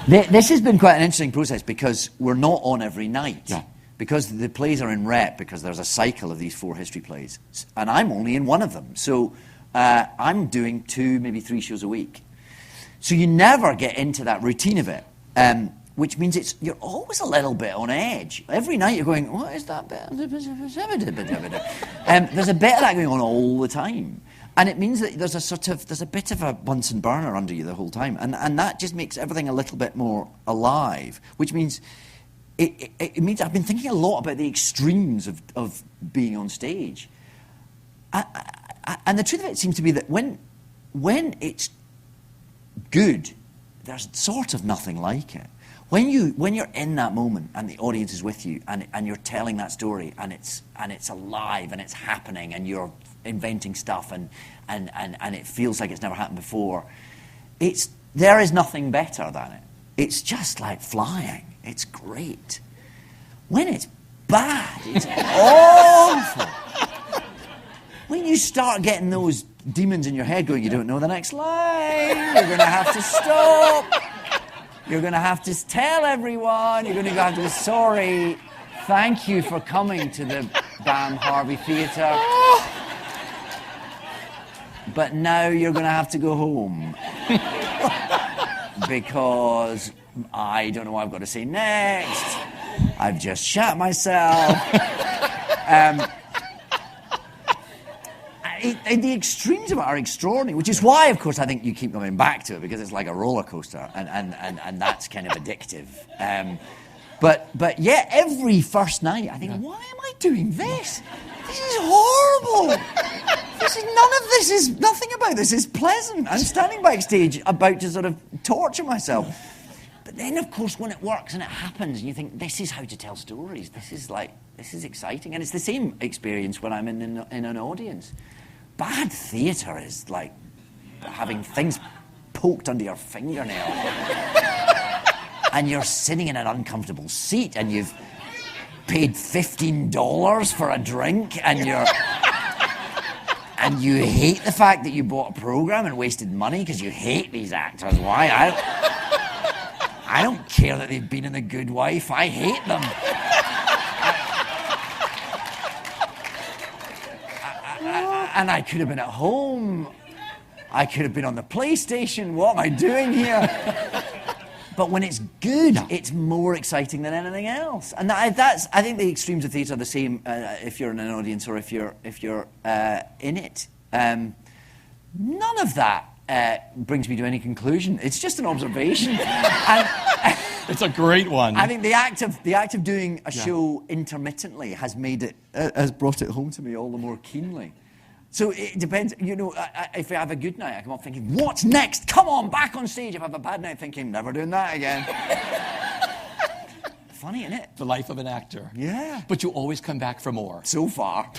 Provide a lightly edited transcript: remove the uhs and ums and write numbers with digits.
This has been quite an interesting process because we're not on every night. Yeah. Because the plays are in rep, because there's a cycle of these 4 history plays. And I'm only in one of them. So I'm doing 2, maybe 3 shows a week. So you never get into that routine of it. Which means you're always a little bit on edge. Every night you're going, what is that bit? There's a bit of that going on all the time. And it means that there's a bit of a Bunsen burner under you the whole time. And that just makes everything a little bit more alive, which means it means I've been thinking a lot about the extremes of being on stage. And the truth of it seems to be that when it's good, there's sort of nothing like it. When you're in that moment and the audience is with you and you're telling that story and it's alive and it's happening and you're inventing stuff and it feels like it's never happened before, there is nothing better than it. It's just like flying. It's great. When it's bad, it's awful. When you start getting those demons in your head going, you don't know the next line, you're going to have to stop, you're going to have to tell everyone, you're going to have to go, sorry, thank you for coming to the BAM Harvey Theatre, but now you're going to have to go home because I don't know what I've got to say next, I've just shat myself. The extremes of it are extraordinary, which is why, of course, I think you keep coming back to it, because it's like a roller coaster, and that's kind of addictive. But yeah, every first night I think, why am I doing this? This is horrible. Nothing about this is pleasant. I'm standing backstage about to sort of torture myself. But then, of course, when it works and it happens, and you think, this is how to tell stories. This is exciting. And it's the same experience when I'm in an audience. Bad theatre is like having things poked under your fingernail. And you're sitting in an uncomfortable seat and you've paid $15 for a drink and you hate the fact that you bought a programme and wasted money because you hate these actors. Why? I don't care that they've been in The Good Wife. I hate them. And I could have been at home. I could have been on the PlayStation. What am I doing here? But when it's good, it's more exciting than anything else. And I think the extremes of theatre are the same if you're in an audience or if you're in it. None of that brings me to any conclusion. It's just an observation. It's a great one. I think the act of doing a show intermittently has brought it home to me all the more keenly. So it depends, if I have a good night, I come up thinking, what's next? Come on, back on stage. If I have a bad night, thinking, never doing that again. Funny, isn't it? The life of an actor. Yeah. But you always come back for more. So far.